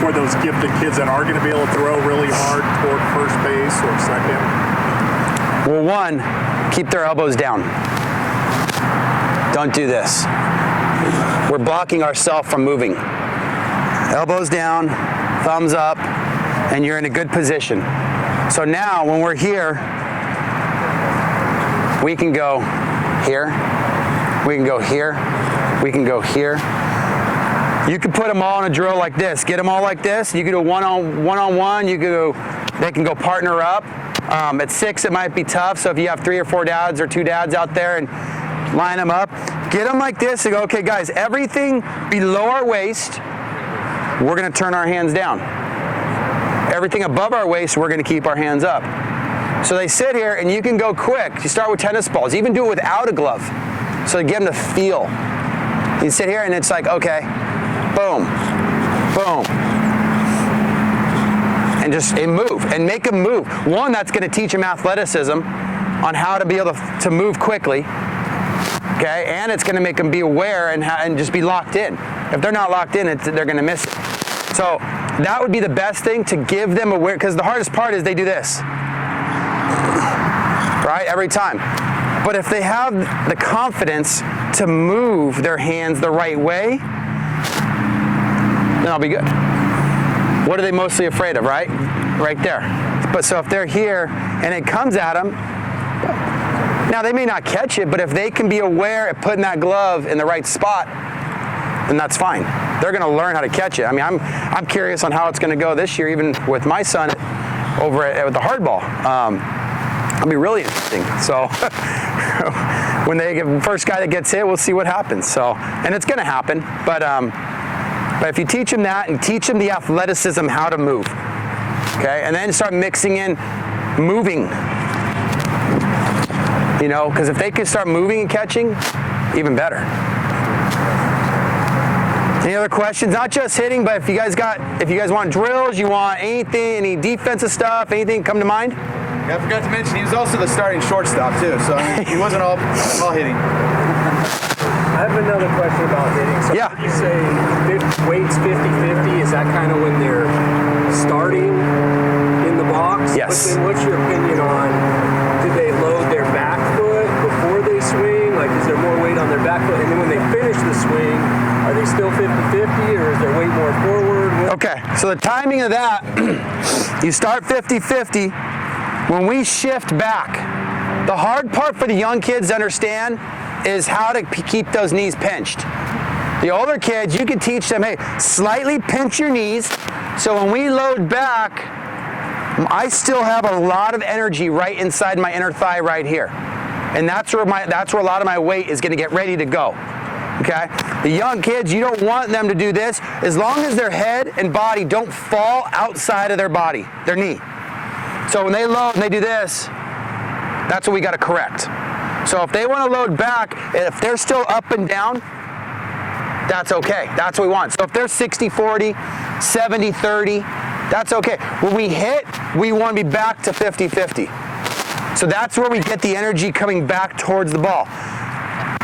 for those gifted kids that are going to be able to throw really hard toward first base or second. Well, one, keep their elbows down. Don't do this. We're blocking ourselves from moving. Elbows down, thumbs up, and you're in a good position. So now, when we're here, we can go here, we can go here, we can go here. You can put them all in a drill like this. Get them all like this. You can do one-on-one. You can go. They can go partner up. At 6, it might be tough. So if you have 3 or 4 dads or 2 dads out there and line them up, get them like this and go, okay, guys, everything below our waist, we're going to turn our hands down. everything above our waist, we're going to keep our hands up. So they sit here, and you can go quick. You start with tennis balls. You even do it without a glove. So get them to feel. You sit here, and it's like, okay, boom, boom. And move, and make them move. One, that's going to teach them athleticism on how to be able to move quickly. Okay, and it's going to make them be aware and just be locked in. If they're not locked in, they're going to miss it. So that would be the best thing, to give them aware, because the hardest part is they do this. Right, every time. But if they have the confidence to move their hands the right way, then I'll be good. What are they mostly afraid of, right? Right there. But so if they're here and it comes at them, now they may not catch it, but if they can be aware of putting that glove in the right spot, then that's fine. They're going to learn how to catch it. I mean, I'm curious on how it's going to go this year, even with my son over at the hardball. It'll be really interesting. So when they get the first guy that gets hit, we'll see what happens. So, and it's going to happen. But if you teach them that and teach them the athleticism, how to move, okay, and then start mixing in moving, you know, because if they can start moving and catching, even better. Any other questions? Not just hitting, but if you guys want drills, you want anything, any defensive stuff, anything come to mind? Yeah, I forgot to mention, he was also the starting shortstop too, so I mean, he wasn't all hitting. I have another question about hitting. So yeah. You say weights 50-50. Is that kind of when they're starting in the box? Yes. But then what's your opinion on, do they load their back foot before they swing? Like, is there more weight on their back foot? And then when they finish the swing, are they still 50-50, or is their weight more forward? Okay, so the timing of that, you start 50-50. When we shift back, the hard part for the young kids to understand is how to keep those knees pinched. The older kids, you can teach them, hey, slightly pinch your knees, so when we load back, I still have a lot of energy right inside my inner thigh right here. And that's where a lot of my weight is gonna get ready to go, okay? The young kids, you don't want them to do this as long as their head and body don't fall outside of their body, their knee. So when they load and they do this, that's what we got to correct. So if they want to load back, if they're still up and down, that's okay. That's what we want. So if they're 60-40, 70-30, that's okay. When we hit, we want to be back to 50-50. So that's where we get the energy coming back towards the ball.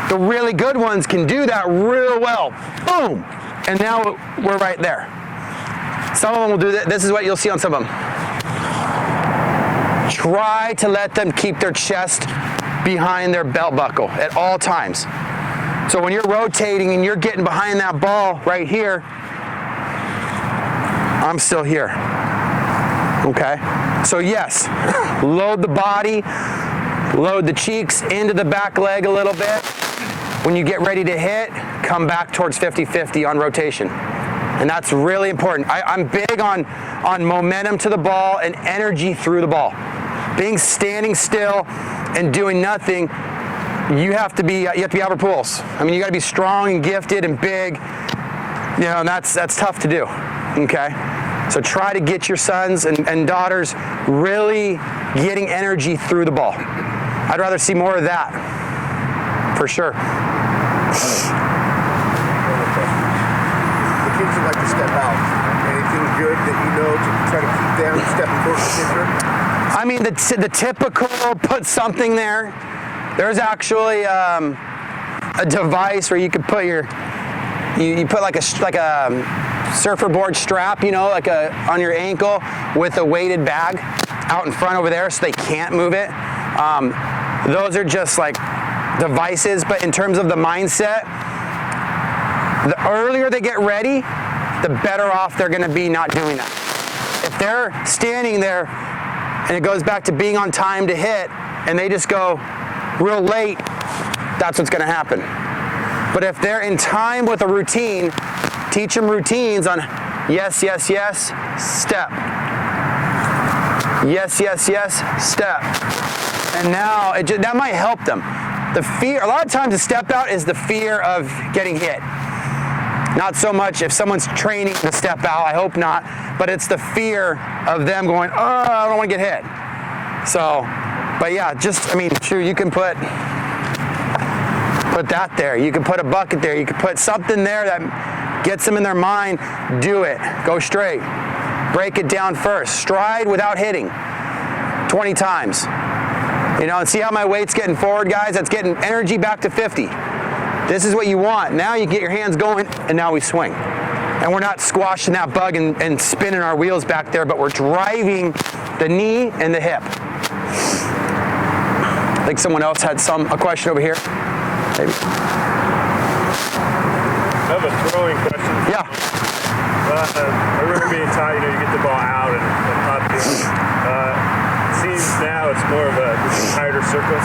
The really good ones can do that real well. Boom! And now we're right there. Some of them will do that. This is what you'll see on some of them. Try to let them keep their chest behind their belt buckle at all times. So when you're rotating and you're getting behind that ball right here, I'm still here. Okay? So yes, load the body, load the cheeks into the back leg a little bit. When you get ready to hit, come back towards 50-50 on rotation. And that's really important. I'm big on momentum to the ball and energy through the ball. Being standing still and doing nothing, you have to be Albert Pujols. I mean, you got to be strong and gifted and big, you know, and that's tough to do. Okay, so try to get your sons and daughters really getting energy through the ball. I'd rather see more of that, for sure. The kids would like to step out. Anything good that you know to try to keep them stepping towards the pitcher? I mean, the typical put something there. There's actually a device where you could put you put like a surfer board strap, you know, on your ankle with a weighted bag out in front over there, so they can't move it. Those are just like devices, but in terms of the mindset, the earlier they get ready, the better off they're going to be not doing that. If they're standing there and it goes back to being on time to hit, and they just go real late, that's what's going to happen. But if they're in time with a routine, teach them routines on yes, yes, yes, step. Yes, yes, yes, step. And now that might help them. The fear, a lot of times the step out is the fear of getting hit. Not so much if someone's training to step out, I hope not, but it's the fear of them going, oh, I don't want to get hit. So, but yeah, sure, you can put that there. You can put a bucket there. You can put something there that gets them in their mind. Do it. Go straight. Break it down first. Stride without hitting 20 times. And see how my weight's getting forward, guys? That's getting energy back to 50. This is what you want. Now you get your hands going, and now we swing. And we're not squashing that bug and spinning our wheels back there, but we're driving the knee and the hip. I think someone else had a question over here. Maybe. I have a throwing question. Yeah. I remember being taught, you get the ball out and up. It seems now it's more of a tighter circle.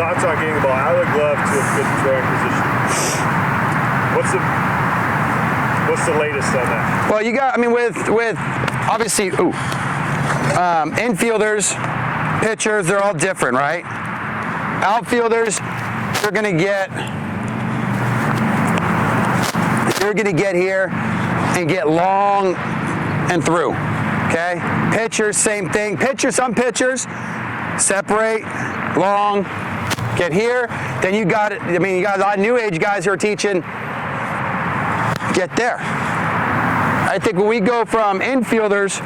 Thoughts on getting the ball out of the glove to a good throwing position? What's the latest on that? Well, you got, with obviously, infielders, pitchers, they're all different, right? Outfielders, you're gonna get here and get long and through. Okay? Pitchers, same thing. Some pitchers separate, long, get here. Then you got it. You got a lot of new age guys who are teaching, get there. I think when we go from infielders,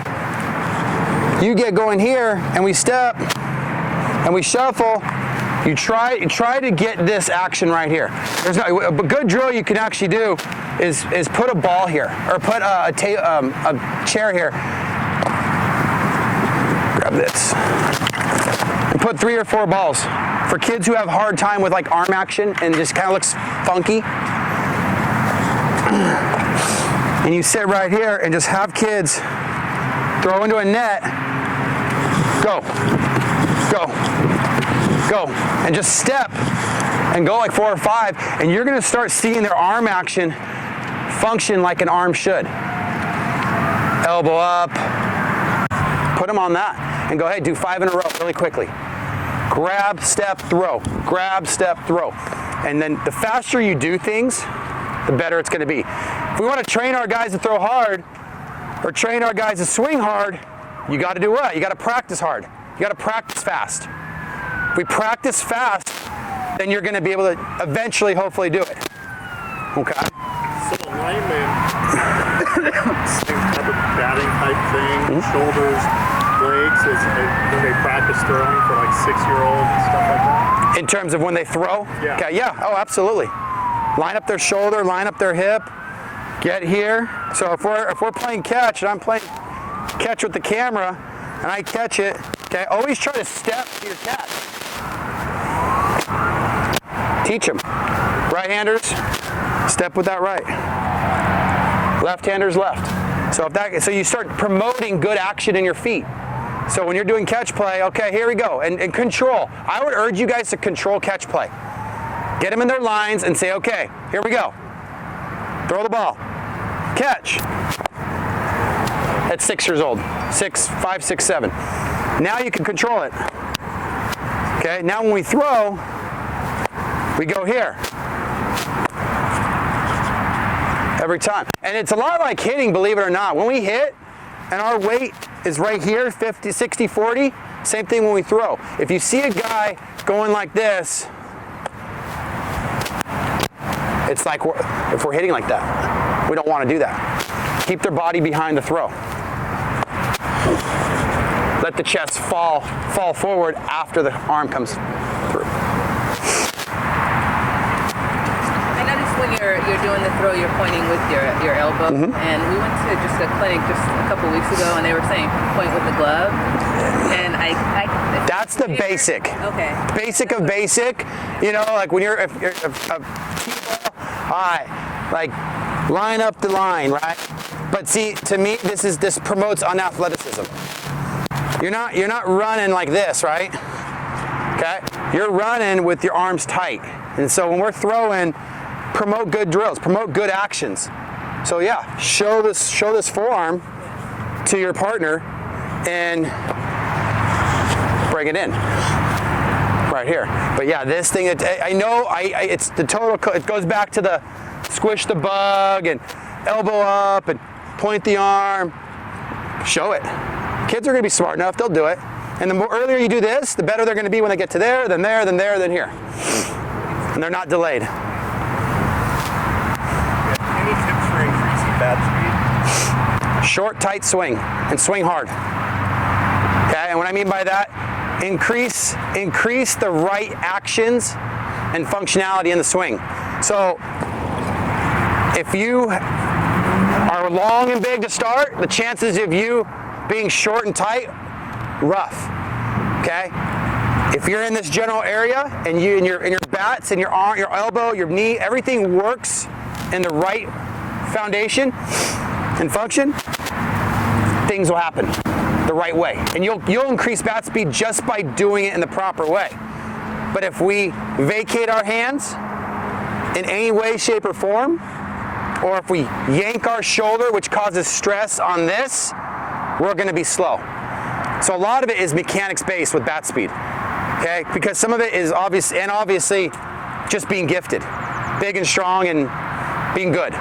you get going here and we step and we shuffle. You try to get this action right here. There's a good drill you can actually do is put a ball here or put a chair here. Grab this and put 3 or 4 balls for kids who have a hard time with like arm action and just kind of looks funky. And you sit right here and just have kids throw into a net. Go. And just step and go like 4 or 5, and you're gonna start seeing their arm action function like an arm should. Elbow up, put them on that, and go ahead, do 5 in a row really quickly. Grab, step, throw. Grab, step, throw. And then the faster you do things, the better it's gonna be. If we wanna train our guys to throw hard, or train our guys to swing hard, you gotta do what? You gotta practice hard. You gotta practice fast. If we practice fast, then you're gonna be able to eventually, hopefully, do it. Okay? So lineman, same type of batting type thing, shoulders, legs, when they practice throwing for like 6-year-olds and stuff like that? In terms of when they throw? Yeah. Okay, yeah, oh, absolutely. Line up their shoulder, line up their hip, get here. So if we're playing catch and I'm playing catch with the camera and I catch it, okay, always try to step to your catch. Teach them. Right-handers, step with that right. Left-handers, left. So you start promoting good action in your feet. So when you're doing catch play, okay, here we go. And control. I would urge you guys to control catch play. Get them in their lines and say, okay, here we go. Throw the ball. Catch. At 6 years old. 5, 6, 7. Now you can control it. Okay, now when we throw, we go here. Every time. And it's a lot like hitting, believe it or not. When we hit and our weight is right here, 50, 60, 40, same thing when we throw. If you see a guy going like this, it's like if we're hitting like that. We don't want to do that. Keep their body behind the throw. Let the chest fall forward after the arm comes through. I noticed when you're doing the throw, you're pointing with your elbow. And we went to just a clinic just a couple weeks ago, and they were saying point with the glove. And that's the basic. Okay. Basic of basic. Like when if a T-ball high, like line up the line, right? But see, to me, this promotes unathleticism. You're not running like this, right? Okay? You're running with your arms tight. And so when we're throwing, promote good drills, promote good actions. So yeah, show this forearm to your partner and bring it in. Right here. But yeah, this thing, I know it's the total, it goes back to the squish the bug and elbow up and point the arm. Show it. Kids are gonna be smart enough, they'll do it. And the more earlier you do this, the better they're gonna be when they get to there, then there, then there, then here. And they're not delayed. Any tips for increasing bat speed? Short, tight swing, and swing hard. Okay, and what I mean by that, increase the right actions and functionality in the swing. So if you are long and big to start, the chances of you being short and tight, rough. Okay? If you're in this general area and your bats and your arm, your elbow, your knee, everything works in the right foundation and function, things will happen the right way. And you'll increase bat speed just by doing it in the proper way. But if we vacate our hands in any way, shape, or form, or if we yank our shoulder, which causes stress on this, we're gonna be slow. So a lot of it is mechanics based with bat speed, okay? Because some of it is obviously just being gifted, big and strong and being good,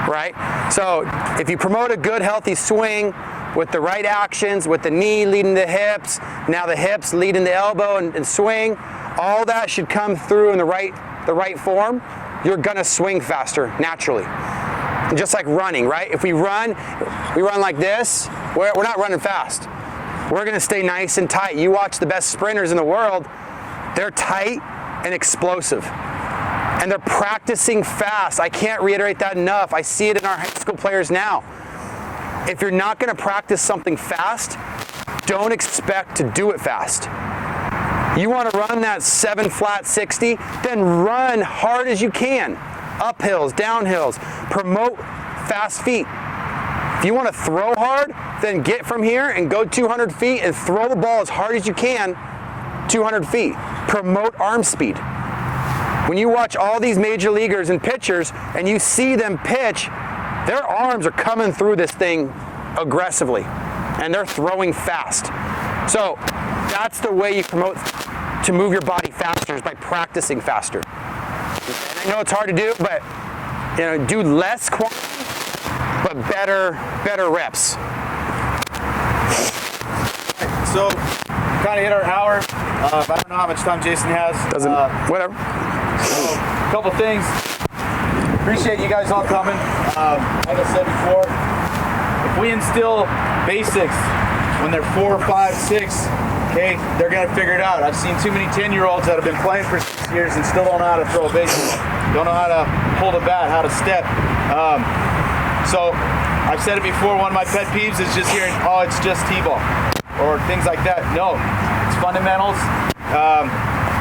right? So if you promote a good, healthy swing with the right actions, with the knee leading the hips, now the hips leading the elbow and swing, all that should come through in the right form. You're gonna swing faster naturally. And just like running, right? If we run like this, we're not running fast. We're gonna stay nice and tight. You watch the best sprinters in the world, they're tight and explosive. And they're practicing fast. I can't reiterate that enough. I see it in our high school players now. If you're not gonna practice something fast, don't expect to do it fast. You wanna run that 7 flat 60, then run hard as you can. Uphills, downhills, promote fast feet. If you want to throw hard, then get from here and go 200 feet and throw the ball as hard as you can 200 feet. Promote arm speed. When you watch all these major leaguers and pitchers and you see them pitch, their arms are coming through this thing aggressively and they're throwing fast. So that's the way you promote to move your body faster, is by practicing faster. And I know it's hard to do, but do less quantity, but better reps. So, kind of hit our hour. I don't know how much time Jason has. Doesn't whatever. So, a couple things. Appreciate you guys all coming. Like I said before, if we instill basics when they're 4, 5, 6, okay, they're gonna figure it out. I've seen too many 10-year-olds that have been playing for 6 years and still don't know how to throw a baseball, don't know how to hold a bat, how to step. So I've said it before, one of my pet peeves is just hearing, oh, it's just T-ball or things like that. No, it's fundamentals.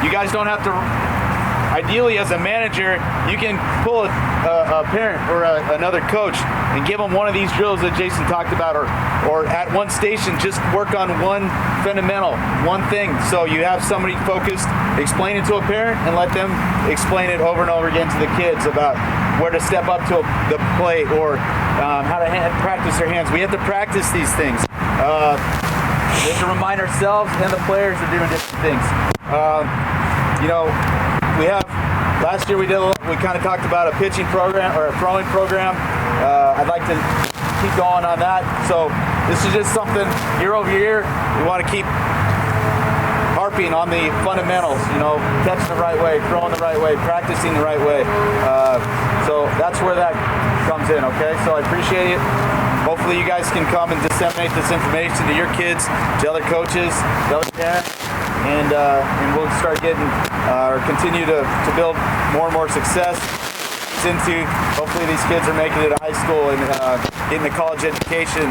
You guys don't have to, ideally as a manager, you can pull a parent or another coach and give them one of these drills that Jason talked about, or at one station, just work on one fundamental, one thing. So you have somebody focused, explain it to a parent and let them explain it over and over again to the kids about where to step up to the plate or how to practice their hands. We have to practice these things. We have to remind ourselves and the players of doing different things. We have, last year we kind of talked about a pitching program or a throwing program. I'd like to keep going on that. So this is just something year over year. We want to keep harping on the fundamentals, catching the right way, throwing the right way, practicing the right way. So that's where that comes in, okay? So I appreciate it. Hopefully you guys can come and disseminate this information to your kids, to other coaches, to other parents, and we'll start getting or continue to build more and more success into, hopefully these kids are making it to high school and getting a college education.